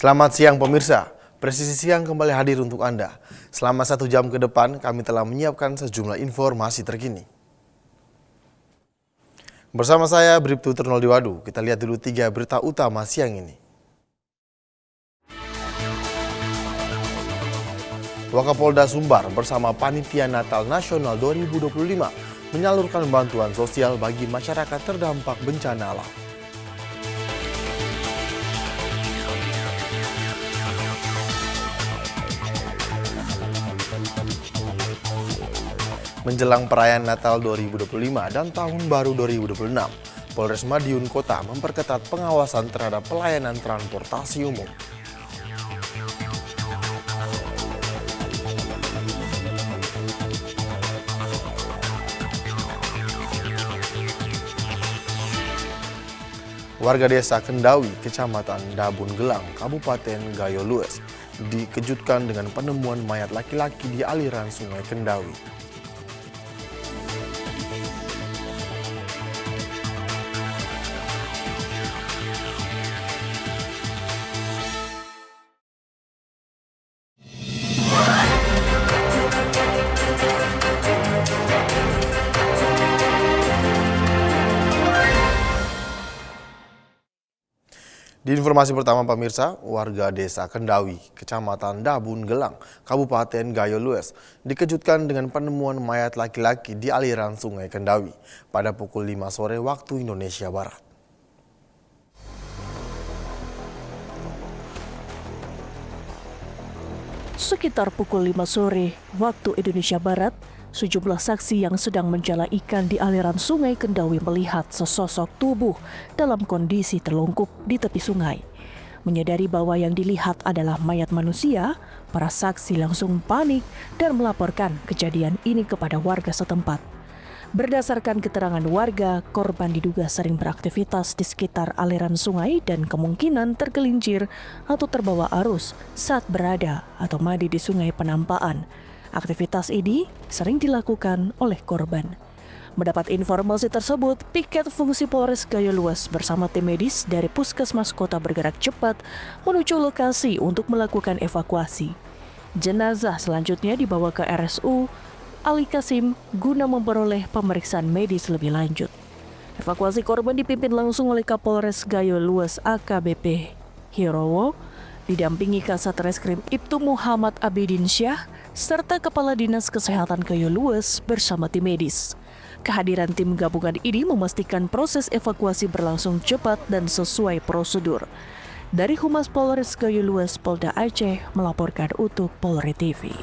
Selamat siang pemirsa, Presisi Siang kembali hadir untuk Anda. Selama 1 jam ke depan kami telah menyiapkan sejumlah informasi terkini. Bersama saya Bribtu Ternoldiwadu, kita lihat dulu 3 berita utama siang ini. Wakapolda Sumbar bersama Panitia Natal Nasional 2025 menyalurkan bantuan sosial bagi masyarakat terdampak bencana alam. Menjelang perayaan Natal 2025 dan Tahun Baru 2026, Polres Madiun Kota memperketat pengawasan terhadap pelayanan transportasi umum. Warga desa Kendawi, Kecamatan Dabun Gelang, Kabupaten Gayo Lues, dikejutkan dengan penemuan mayat laki-laki di aliran Sungai Kendawi. Di informasi pertama pemirsa, warga desa Kendawi, Kecamatan Dabun Gelang, Kabupaten Gayo Lues, dikejutkan dengan penemuan mayat laki-laki di aliran Sungai Kendawi pada pukul 5 sore waktu Indonesia Barat. Sekitar pukul 5 sore waktu Indonesia Barat, sejumlah saksi yang sedang menjala ikan di aliran Sungai Kendawi melihat sesosok tubuh dalam kondisi terlungkup di tepi sungai. Menyadari bahwa yang dilihat adalah mayat manusia, para saksi langsung panik dan melaporkan kejadian ini kepada warga setempat. Berdasarkan keterangan warga, korban diduga sering beraktivitas di sekitar aliran sungai dan kemungkinan tergelincir atau terbawa arus saat berada atau mandi di sungai penampaan. Aktivitas ini sering dilakukan oleh korban. Mendapat informasi tersebut, piket fungsi Polres Gayo Lues bersama tim medis dari Puskesmas Kota bergerak cepat menuju lokasi untuk melakukan evakuasi. Jenazah selanjutnya dibawa ke RSU Ali Kasim guna memperoleh pemeriksaan medis lebih lanjut. Evakuasi korban dipimpin langsung oleh Kapolres Gayo Lues AKBP Hirowo, didampingi Kasat Reskrim Ibtu Muhammad Abidin Syah, serta Kepala Dinas Kesehatan Gayo Lues bersama tim medis. Kehadiran tim gabungan ini memastikan proses evakuasi berlangsung cepat dan sesuai prosedur. Dari Humas Polres Gayo Lues Polda Aceh melaporkan untuk Polri TV.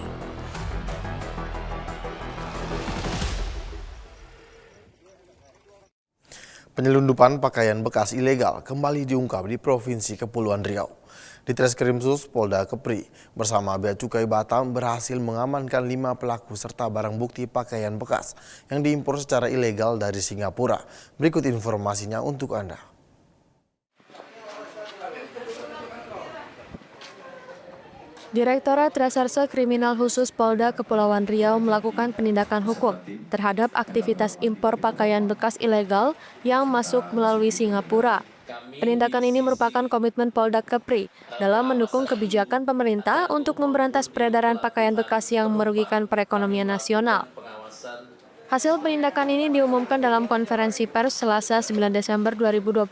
Penyelundupan pakaian bekas ilegal kembali diungkap di Provinsi Kepulauan Riau. Di Treskrimsus Polda Kepri bersama Bea Cukai Batam berhasil mengamankan 5 pelaku serta barang bukti pakaian bekas yang diimpor secara ilegal dari Singapura. Berikut informasinya untuk Anda. Direktorat Reserse Kriminal Khusus Polda Kepulauan Riau melakukan penindakan hukum terhadap aktivitas impor pakaian bekas ilegal yang masuk melalui Singapura. Penindakan ini merupakan komitmen Polda Kepri dalam mendukung kebijakan pemerintah untuk memberantas peredaran pakaian bekas yang merugikan perekonomian nasional. Hasil penindakan ini diumumkan dalam konferensi pers Selasa 9 Desember 2025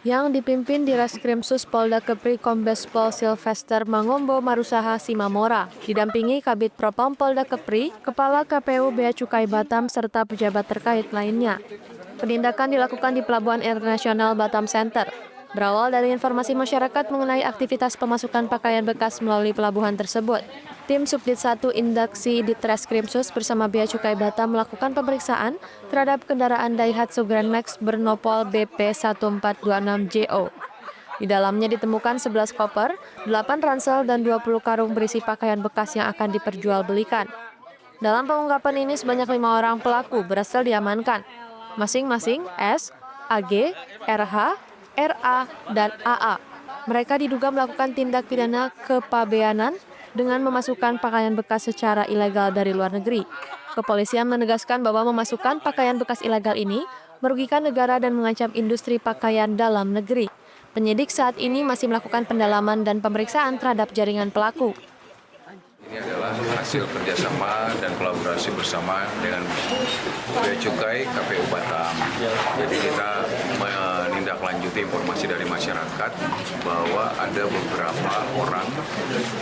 yang dipimpin di Reskrimsus Polda Kepri Kombes Pol Sylvester Mangombo Marusaha Simamora, didampingi Kabid Propam Polda Kepri, Kepala KPU Bea Cukai Batam, serta pejabat terkait lainnya. Penindakan dilakukan di Pelabuhan Internasional Batam Center. Berawal dari informasi masyarakat mengenai aktivitas pemasukan pakaian bekas melalui pelabuhan tersebut, tim Subdit 1 Indaksi di Treskrimsus bersama Bea Cukai Batam melakukan pemeriksaan terhadap kendaraan Daihatsu Grand Max bernopol BP 1426JO. Di dalamnya ditemukan 11 koper, 8 ransel, dan 20 karung berisi pakaian bekas yang akan diperjualbelikan. Dalam pengungkapan ini sebanyak 5 orang pelaku berhasil diamankan, masing-masing S, AG, RH, RA, dan AA. Mereka diduga melakukan tindak pidana kepabeanan dengan memasukkan pakaian bekas secara ilegal dari luar negeri. Kepolisian menegaskan bahwa memasukkan pakaian bekas ilegal ini merugikan negara dan mengancam industri pakaian dalam negeri. Penyidik saat ini masih melakukan pendalaman dan pemeriksaan terhadap jaringan pelaku. Ini adalah hasil kerjasama dan kolaborasi bersama dengan Bea Cukai KPU Batam. Jadi kita menindaklanjuti informasi dari masyarakat bahwa ada beberapa orang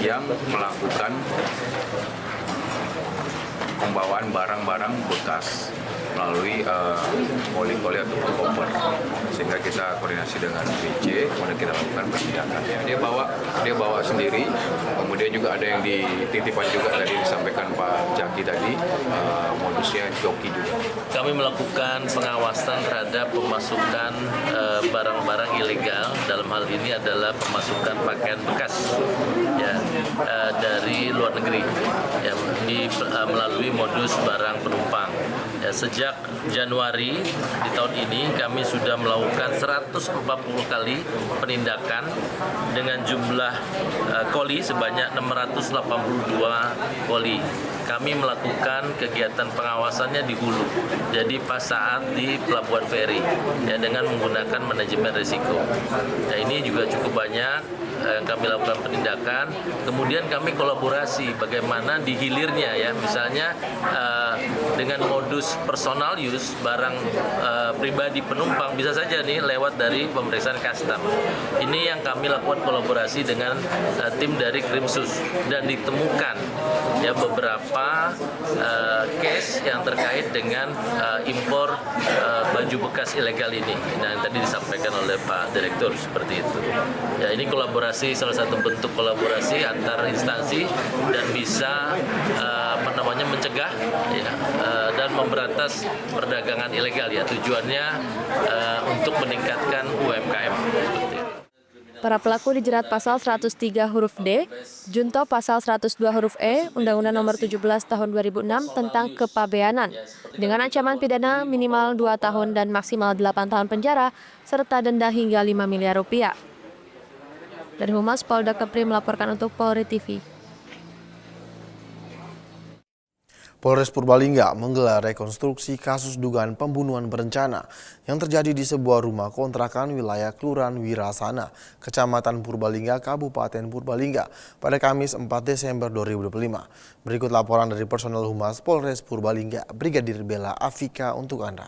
yang melakukan pembawaan barang-barang bekas melalui koli-koli ataupun koper, sehingga kita koordinasi dengan BC, kemudian kita lakukan penindakan. Dia bawa sendiri, kemudian juga ada yang dititipkan juga tadi disampaikan Pak Jaki tadi, modusnya joki juga. Kami melakukan pengawasan terhadap pemasukan barang-barang ilegal, dalam hal ini adalah pemasukan pakaian bekas ya, dari luar negeri ya, melalui modus barang penumpang. Ya, sejak Januari di tahun ini kami sudah melakukan 140 kali penindakan dengan jumlah koli sebanyak 682 koli. Kami melakukan kegiatan pengawasannya di hulu, jadi pas saat di Pelabuhan Feri ya, dengan menggunakan manajemen risiko. Nah, ini juga cukup banyak yang kami lakukan penindakan. Kemudian kami kolaborasi bagaimana di hilirnya ya, misalnya dengan modus personal use barang pribadi penumpang bisa saja nih lewat dari pemeriksaan custom. Ini yang kami lakukan kolaborasi dengan tim dari Krimsus, dan ditemukan ya beberapa case yang terkait dengan impor baju bekas ilegal ini. Nah, yang tadi disampaikan oleh Pak Direktur seperti itu. Ya, ini kolaborasi, salah satu bentuk kolaborasi antar instansi dan bisa mencegah ya, dan memberantas perdagangan ilegal ya. Tujuannya untuk meningkatkan UMKM seperti itu. Para pelaku dijerat pasal 103 huruf D, junto pasal 102 huruf E, Undang-Undang Nomor 17 Tahun 2006 tentang kepabeanan, dengan ancaman pidana minimal 2 tahun dan maksimal 8 tahun penjara, serta denda hingga 5 miliar rupiah. Dari Humas Polda Kepri melaporkan untuk Polri TV. Polres Purbalingga menggelar rekonstruksi kasus dugaan pembunuhan berencana yang terjadi di sebuah rumah kontrakan wilayah Kelurahan Wirasana, Kecamatan Purbalingga, Kabupaten Purbalingga pada Kamis 4 Desember 2025. Berikut laporan dari personel Humas Polres Purbalingga, Brigadir Bella Afika untuk Anda.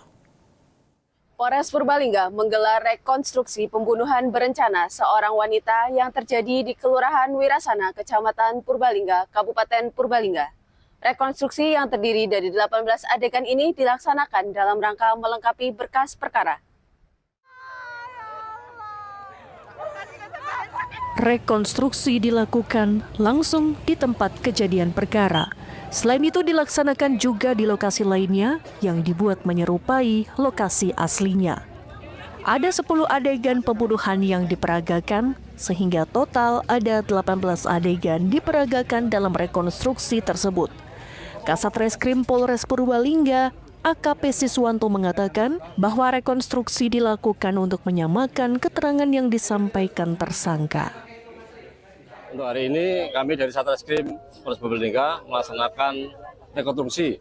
Polres Purbalingga menggelar rekonstruksi pembunuhan berencana seorang wanita yang terjadi di Kelurahan Wirasana, Kecamatan Purbalingga, Kabupaten Purbalingga. Rekonstruksi yang terdiri dari 18 adegan ini dilaksanakan dalam rangka melengkapi berkas perkara. Rekonstruksi dilakukan langsung di tempat kejadian perkara. Selain itu dilaksanakan juga di lokasi lainnya yang dibuat menyerupai lokasi aslinya. Ada 10 adegan pembunuhan yang diperagakan, sehingga total ada 18 adegan diperagakan dalam rekonstruksi tersebut. Kasat Reskrim Polres Purbalingga, AKP Siswanto mengatakan bahwa rekonstruksi dilakukan untuk menyamakan keterangan yang disampaikan tersangka. Untuk hari ini kami dari Satreskrim Polres Purbalingga melaksanakan rekonstruksi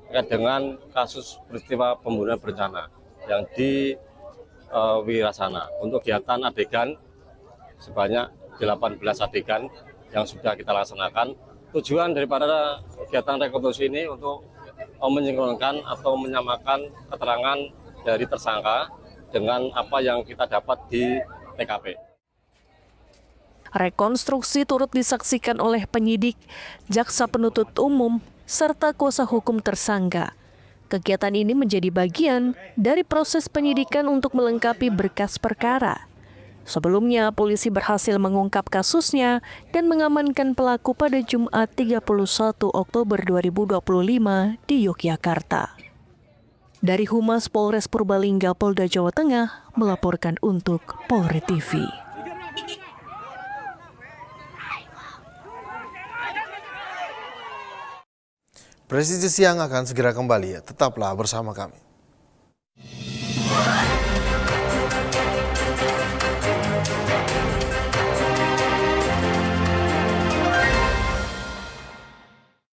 terkait dengan kasus peristiwa pembunuhan berencana yang di Wirasana. Untuk kegiatan adegan sebanyak 18 adegan yang sudah kita laksanakan. Tujuan daripada kegiatan rekonstruksi ini untuk menyinkronkan atau menyamakan keterangan dari tersangka dengan apa yang kita dapat di TKP. Rekonstruksi turut disaksikan oleh penyidik, jaksa penuntut umum, serta kuasa hukum tersangka. Kegiatan ini menjadi bagian dari proses penyidikan untuk melengkapi berkas perkara. Sebelumnya, polisi berhasil mengungkap kasusnya dan mengamankan pelaku pada Jumat 31 Oktober 2025 di Yogyakarta. Dari Humas Polres Purbalingga, Polda Jawa Tengah, melaporkan untuk Polri TV. Presisi Siang akan segera kembali, tetaplah bersama kami.